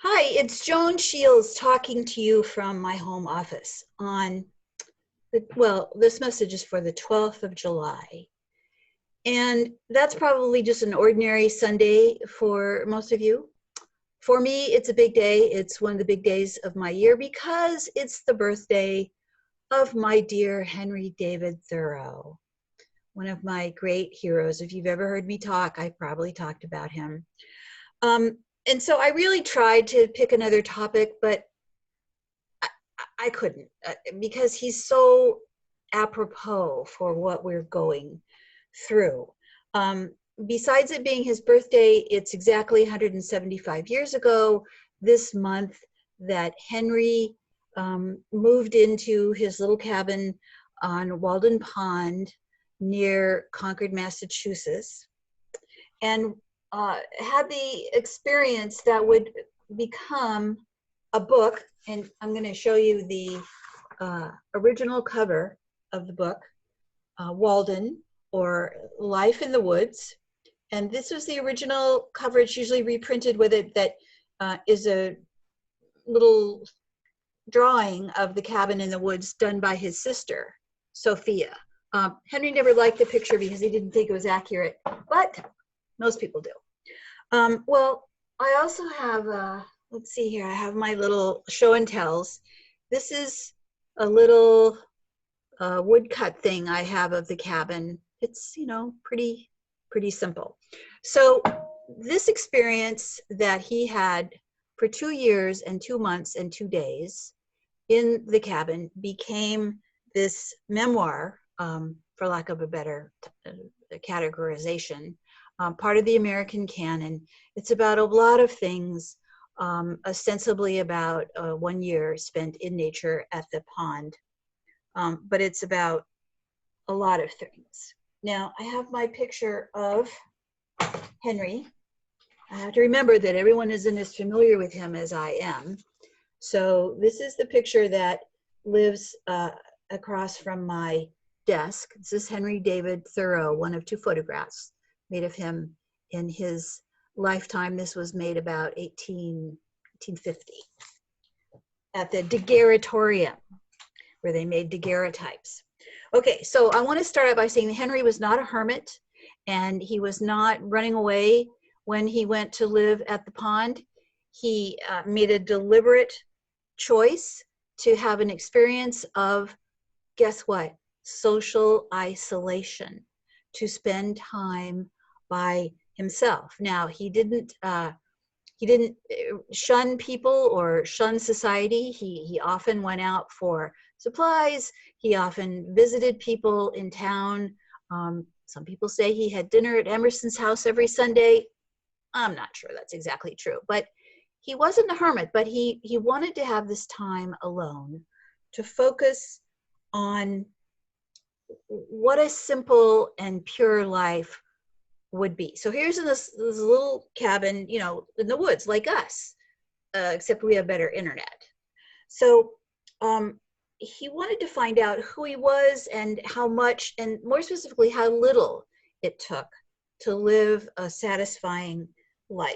Hi, it's Joan Shiels talking to you from my home office on this message is for the 12th of July. And that's probably just an ordinary Sunday for most of you. For me, it's a big day. It's one of the big days of my year because it's the birthday of my dear Henry David Thoreau, one of my great heroes. If you've ever heard me talk, I probably talked about him. And so I really tried to pick another topic, but I couldn't because he's so apropos for what we're going through. Um, Besides it being his birthday, it's exactly 175 years ago this month that Henry moved into his little cabin on Walden Pond near Concord, Massachusetts, and had the experience that would become a book. And I'm going to show you the original cover of the book, Walden, or Life in the Woods. And this was the original cover. It's usually reprinted with it. That is a little drawing of the cabin in the woods done by his sister, Sophia. Henry never liked the picture because he didn't think it was accurate, but most people do. Well, I also have, let's see here, I have my little show and tells. This is a little woodcut thing I have of the cabin. It's, pretty simple. So this experience that he had for 2 years and 2 months and 2 days in the cabin became this memoir, for lack of a better categorization, part of the American canon. It's about a lot of things, ostensibly about 1 year spent in nature at the pond, but it's about a lot of things. Now, I have my picture of Henry. I have to remember that everyone isn't as familiar with him as I am. So this is the picture that lives across from my desk. This is Henry David Thoreau, one of 2 photographs made of him in his lifetime. This was made about 1850 at the daguerreotorium, where they made daguerreotypes. Okay, so I want to start out by saying that Henry was not a hermit, and he was not running away when he went to live at the pond. He made a deliberate choice to have an experience of, guess what, social isolation, to spend time by himself. Now, he didn't shun people or shun society. He often went out for supplies. He often visited people in town. Some people say he had dinner at Emerson's house every Sunday. I'm not sure that's exactly true, but he wasn't a hermit, but he wanted to have this time alone to focus on what a simple and pure life would be. So here's in this little cabin, in the woods, like us, except we have better internet. So he wanted to find out who he was and how much, and more specifically, how little it took to live a satisfying life.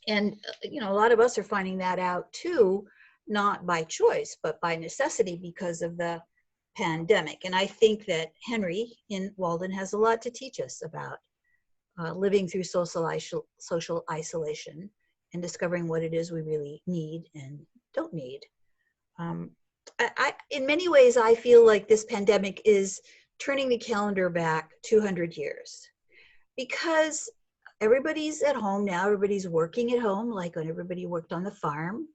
And, a lot of us are finding that out too, not by choice, but by necessity because of the pandemic. And I think that Henry in Walden has a lot to teach us about living through social isolation and discovering what it is we really need and don't need. In many ways, I feel like this pandemic is turning the calendar back 200 years because everybody's at home now. Everybody's working at home, like when everybody worked on the farm.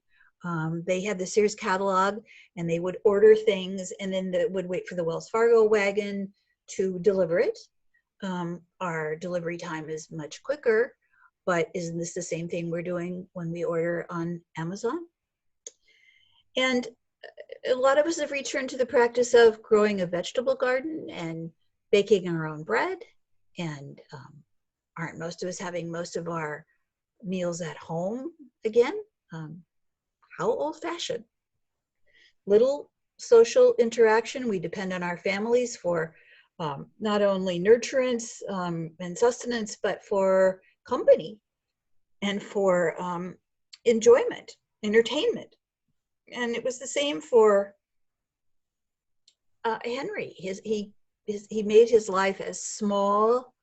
They had the Sears catalog and they would order things and then they would wait for the Wells Fargo wagon to deliver it. Our delivery time is much quicker, but isn't this the same thing we're doing when we order on Amazon? And a lot of us have returned to the practice of growing a vegetable garden and baking our own bread. And aren't most of us having most of our meals at home again? How old-fashioned. Little social interaction. We depend on our families for not only nurturance and sustenance, but for company and for enjoyment, entertainment. And it was the same for Henry. He made his life as small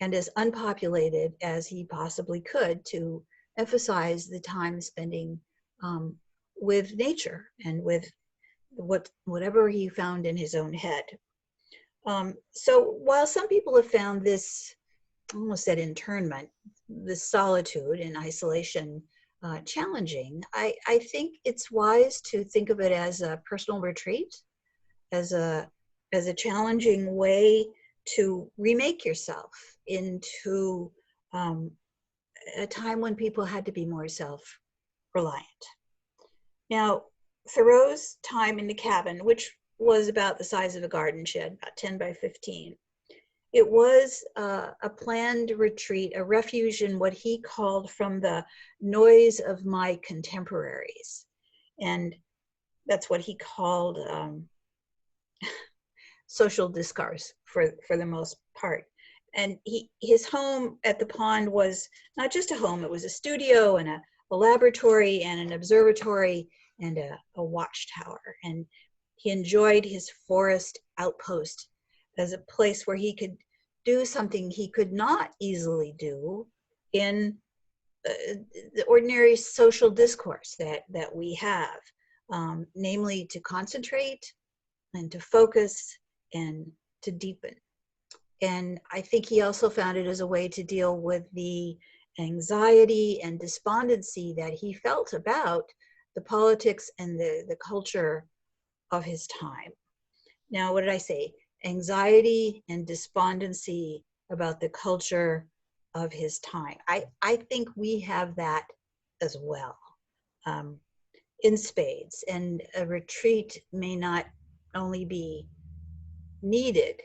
and as unpopulated as he possibly could to emphasize the time spending with nature and with whatever he found in his own head. So while some people have found this, I almost said internment, this solitude and isolation challenging, I think it's wise to think of it as a personal retreat, as a challenging way to remake yourself into a time when people had to be more self-reliant. Now, Thoreau's time in the cabin, which was about the size of a garden shed, about 10 by 15, it was a planned retreat, a refuge in what he called from the noise of my contemporaries. And that's what he called social discourse for the most part. And his home at the pond was not just a home, it was a studio and a laboratory and an observatory and a watchtower. And he enjoyed his forest outpost as a place where he could do something he could not easily do in the ordinary social discourse that we have, namely to concentrate and to focus and to deepen. And I think he also found it as a way to deal with the anxiety and despondency that he felt about the politics and the culture of his time. Now, what did I say? Anxiety and despondency about the culture of his time. I think we have that as well, in spades. And a retreat may not only be needed,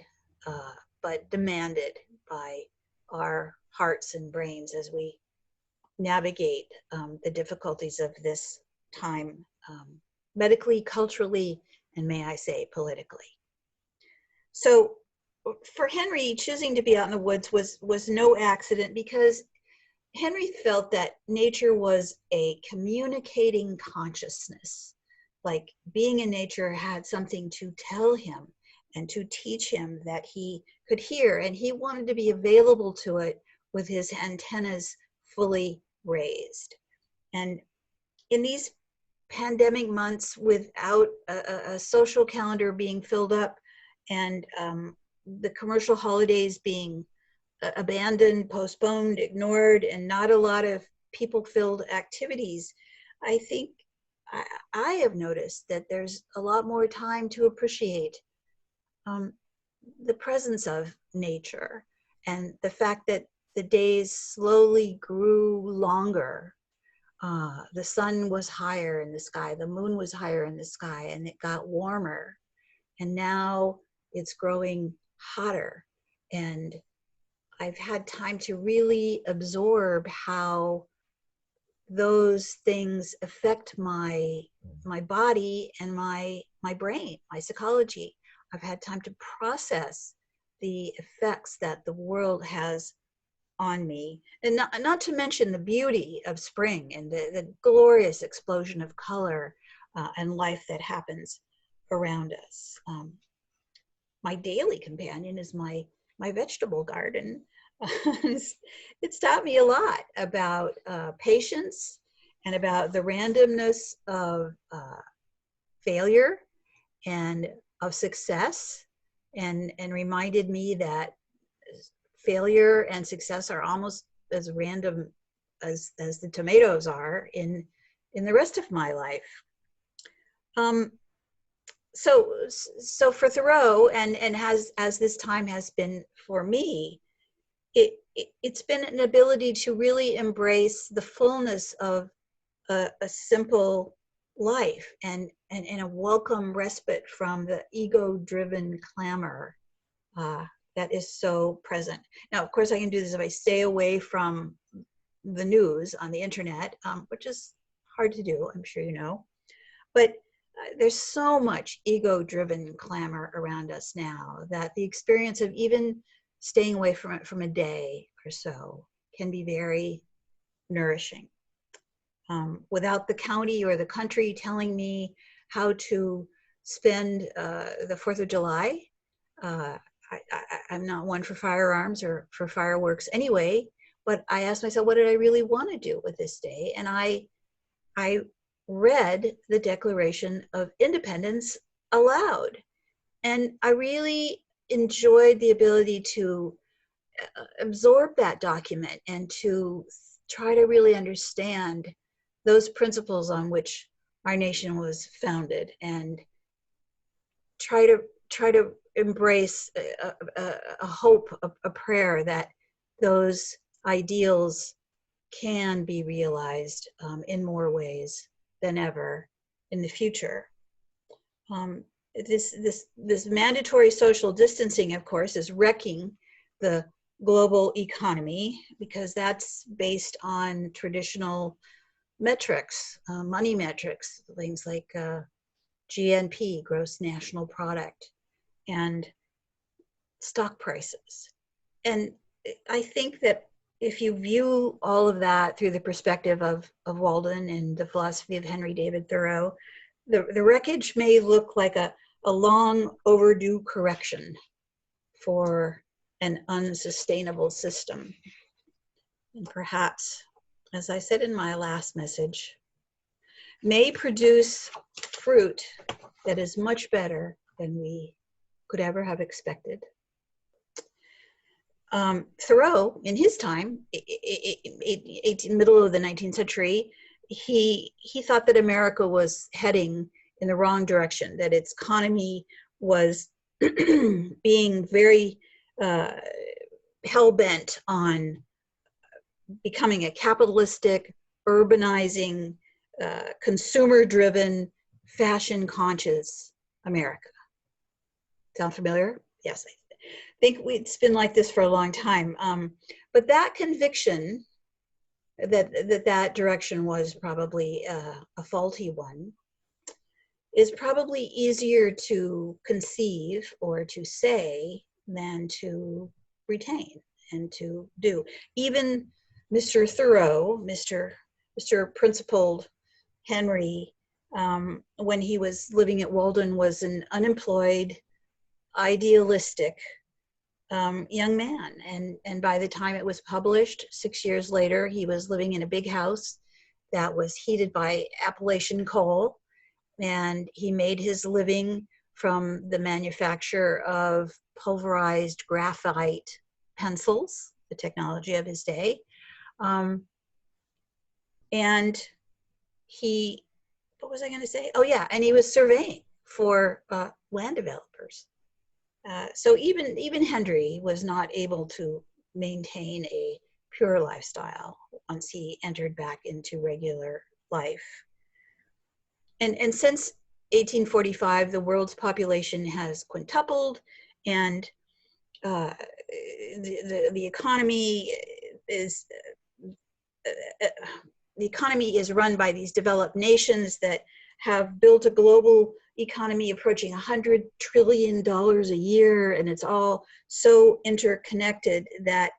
but demanded by our hearts and brains as we navigate the difficulties of this time, medically, culturally, and may I say politically. So for Henry, choosing to be out in the woods was no accident, because Henry felt that nature was a communicating consciousness. Like being in nature had something to tell him and to teach him that he could hear, and he wanted to be available to it with his antennas fully raised. And in these pandemic months, without a social calendar being filled up and the commercial holidays being abandoned, postponed, ignored, and not a lot of people-filled activities, I think I have noticed that there's a lot more time to appreciate the presence of nature and the fact that the days slowly grew longer. The sun was higher in the sky, the moon was higher in the sky, and it got warmer. And now it's growing hotter. And I've had time to really absorb how those things affect my body and my brain, my psychology. I've had time to process the effects that the world has on me, and not to mention the beauty of spring and the glorious explosion of color and life that happens around us. My daily companion is my vegetable garden. It's taught me a lot about patience and about the randomness of failure and of success, and reminded me that failure and success are almost as random as the tomatoes are in the rest of my life. So for Thoreau, and as this time has been for me, it's been an ability to really embrace the fullness of a simple life and a welcome respite from the ego-driven clamor that is so present. Now, of course, I can do this if I stay away from the news on the internet, which is hard to do, I'm sure you know. But there's so much ego-driven clamor around us now that the experience of even staying away from it from a day or so can be very nourishing. without the county or the country telling me how to spend the 4th of July. I'm not one for firearms or for fireworks anyway, but I asked myself, what did I really want to do with this day? And I read the Declaration of Independence aloud. And I really enjoyed the ability to absorb that document and to try to really understand those principles on which our nation was founded, and try to embrace a hope, a prayer that those ideals can be realized in more ways than ever in the future. This mandatory social distancing, of course, is wrecking the global economy, because that's based on traditional metrics, money metrics, things like GNP, gross national product, and stock prices. And I think that if you view all of that through the perspective of Walden and the philosophy of Henry David Thoreau, the wreckage may look like a long overdue correction for an unsustainable system. And perhaps, as I said in my last message, may produce fruit that is much better than we could ever have expected. Thoreau, in his time, middle of the 19th century, he thought that America was heading in the wrong direction, that its economy was being very hell-bent on becoming a capitalistic, urbanizing, consumer-driven, fashion-conscious America. Sound familiar? Yes, I think it's been like this for a long time. But that conviction that direction was probably a faulty one is probably easier to conceive or to say than to retain and to do. Even Mr. Thoreau, Mr. Principled Henry, when he was living at Walden, was an unemployed, idealistic young man. And by the time it was published, 6 years later, he was living in a big house that was heated by Appalachian coal. And he made his living from the manufacture of pulverized graphite pencils, the technology of his day. And he, what was I going to say? Oh yeah, and he was surveying for land developers. So even Henry was not able to maintain a pure lifestyle once he entered back into regular life. And since 1845, the world's population has quintupled, and the economy is run by these developed nations that have built a global economy approaching $100 trillion a year, and it's all so interconnected that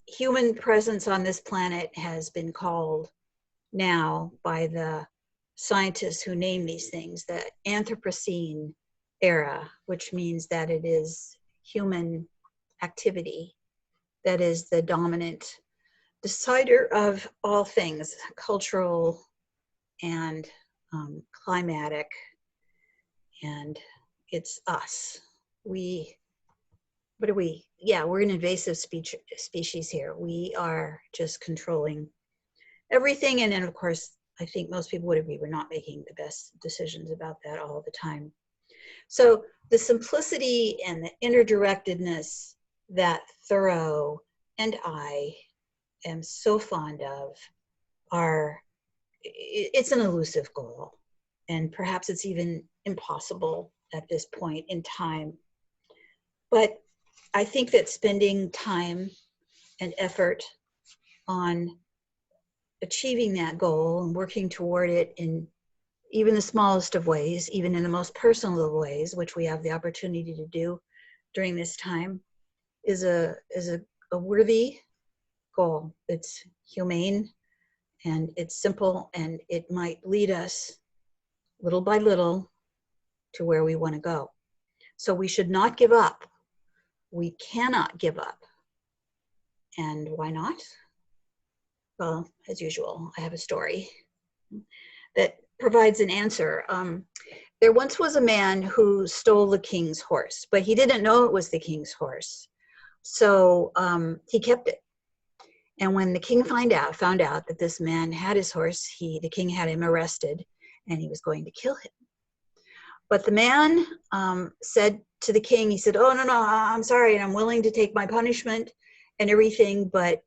human presence on this planet has been called now by the scientists who name these things the Anthropocene era, which means that it is human activity that is the dominant decider of all things cultural and climatic, and it's us. What are we? Yeah, we're an invasive species here. We are just controlling everything. And then, of course, I think most people would agree we're not making the best decisions about that all the time. So the simplicity and the interdirectedness that Thoreau and I am so fond of it's an elusive goal. And perhaps it's even impossible at this point in time. But I think that spending time and effort on achieving that goal and working toward it in even the smallest of ways, even in the most personal of ways, which we have the opportunity to do during this time, is a worthy goal. It's humane, And it's simple, and it might lead us little by little to where we want to go. So we should not give up. We cannot give up. And why not? Well, as usual, I have a story that provides an answer. There once was a man who stole the king's horse, but he didn't know it was the king's horse. So he kept it. And when the king found out that this man had his horse, the king had him arrested, and he was going to kill him. But the man said to the king, he said, "Oh, no, I'm sorry, and I'm willing to take my punishment and everything, but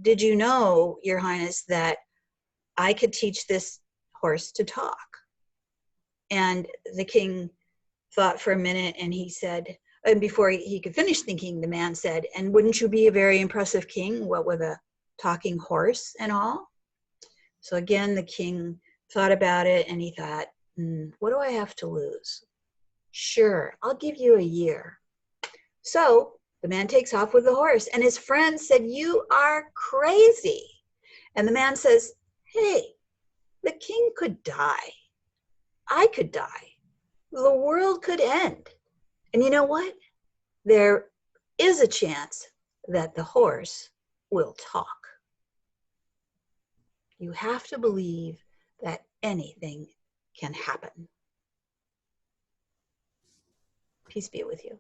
did you know, Your Highness, that I could teach this horse to talk?" And the king thought for a minute, and he said, and before he could finish thinking, the man said, "And wouldn't you be a very impressive king, what with a talking horse and all?" So again, the king thought about it, and he thought, what do I have to lose? Sure, I'll give you a year. So the man takes off with the horse, and his friend said, "You are crazy." And the man says, "Hey, the king could die. I could die. The world could end. And you know what? There is a chance that the horse will talk." You have to believe that anything can happen. Peace be with you.